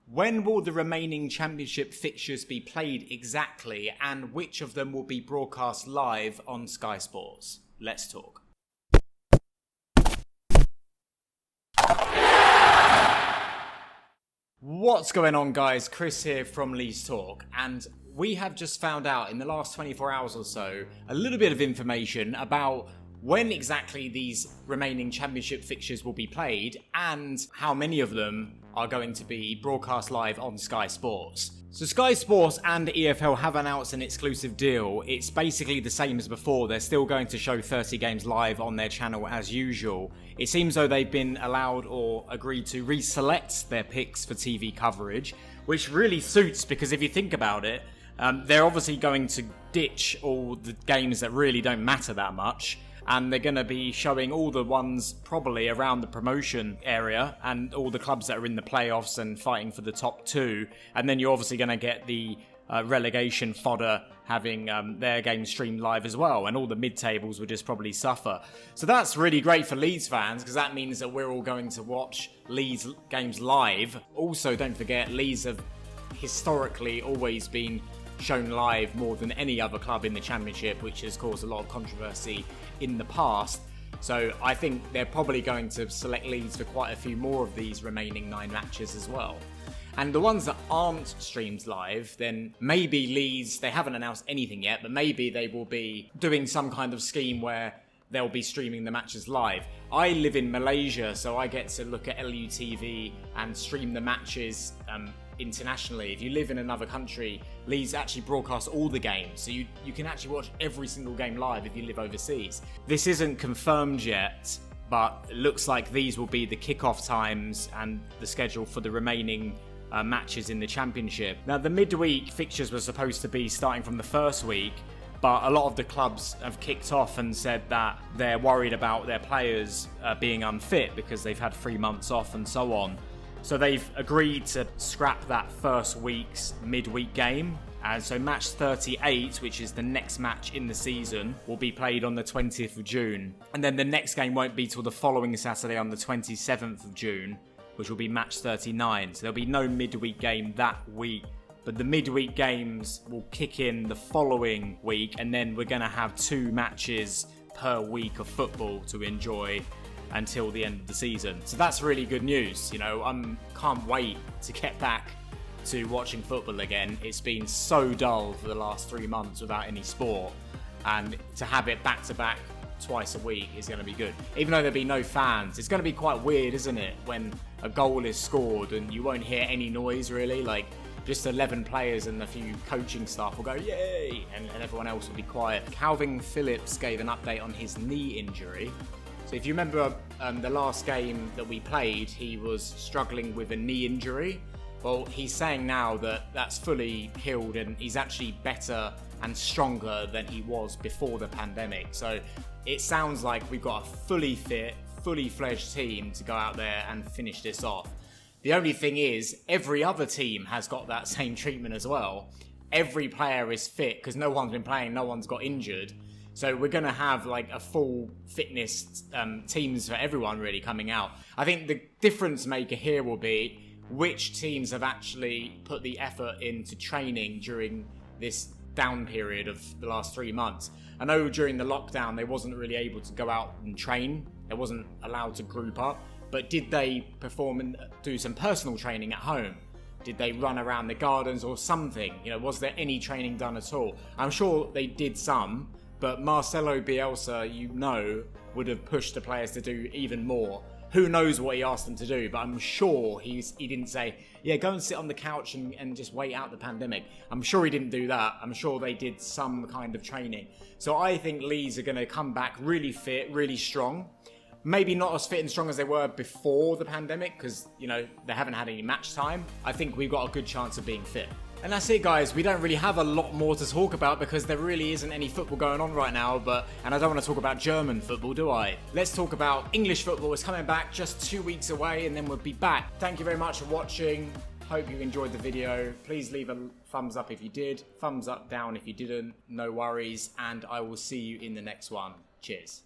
When will the remaining Championship fixtures be played exactly, and which of them will be broadcast live on Sky Sports? Let's talk. What's going on, guys? Chris here from Leeds Talk, and we have just found out in the last 24 hours or so a little bit of information about when exactly these remaining Championship fixtures will be played and how many of them are going to be broadcast live on Sky Sports. So Sky Sports and EFL have announced an exclusive deal. It's basically the same as before. They're still going to show 30 games live on their channel as usual. It seems though they've been allowed or agreed to reselect their picks for TV coverage, which really suits because if you think about it, they're obviously going to ditch all the games that really don't matter that much. And they're going to be showing all the ones probably around the promotion area and all the clubs that are in the playoffs and fighting for the top two. And then you're obviously going to get the relegation fodder having their games streamed live as well. And all the mid-tables will just probably suffer. So that's really great for Leeds fans because that means that we're all going to watch Leeds games live. Also, don't forget, Leeds have historically always been shown live more than any other club in the Championship, which has caused a lot of controversy in the past. So I think they're probably going to select Leeds for quite a few more of these remaining 9 matches as well. And the ones that aren't streamed live, then maybe Leeds, they haven't announced anything yet, but maybe they will be doing some kind of scheme where they'll be streaming the matches live. I live in Malaysia, so I get to look at LUTV and stream the matches internationally. If you live in another country, Leeds actually broadcast all the games, so you can actually watch every single game live if you live overseas. This isn't confirmed yet, but it looks like these will be the kickoff times and the schedule for the remaining matches in the Championship. Now, the midweek fixtures were supposed to be starting from the first week, but a lot of the clubs have kicked off and said that they're worried about their players being unfit because they've had 3 months off and so on. So they've agreed to scrap that first week's midweek game. And so match 38, which is the next match in the season, will be played on the 20th of June. And then the next game won't be till the following Saturday on the 27th of June, which will be match 39. So there'll be no midweek game that week. But the midweek games will kick in the following week. And then we're going to have 2 matches per week of football to enjoy until the end of the season. So that's really good news. You know, can't wait to get back to watching football again. It's been so dull for the last 3 months without any sport, and to have it back to back twice a week is going to be good. Even though there'll be no fans, it's going to be quite weird, isn't it, when a goal is scored and you won't hear any noise really, like just 11 players and a few coaching staff will go yay, and everyone else will be quiet. Kalvin Phillips gave an update on his knee injury. So if you remember the last game that we played, he was struggling with a knee injury. Well, he's saying now that that's fully healed and he's actually better and stronger than he was before the pandemic. So it sounds like we've got a fully fit, fully fledged team to go out there and finish this off. The only thing is, every other team has got that same treatment as well. Every player is fit because no one's been playing, no one's got injured. So we're going to have like a full fitness teams for everyone really coming out. I think the difference maker here will be which teams have actually put the effort into training during this down period of the last 3 months. I know during the lockdown they wasn't really able to go out and train. They wasn't allowed to group up. But did they perform and do some personal training at home? Did they run around the gardens or something? You know, was there any training done at all? I'm sure they did some. But Marcelo Bielsa, you know, would have pushed the players to do even more. Who knows what he asked them to do, but I'm sure he didn't say, yeah, go and sit on the couch and just wait out the pandemic. I'm sure he didn't do that. I'm sure they did some kind of training. So I think Leeds are going to come back really fit, really strong. Maybe not as fit and strong as they were before the pandemic because, you know, they haven't had any match time. I think we've got a good chance of being fit. And that's it, guys. We don't really have a lot more to talk about because there really isn't any football going on right now. And I don't want to talk about German football, do I? Let's talk about English football. It's coming back just 2 weeks away and then we'll be back. Thank you very much for watching. Hope you enjoyed the video. Please leave a thumbs up if you did. Thumbs up, down if you didn't. No worries. And I will see you in the next one. Cheers.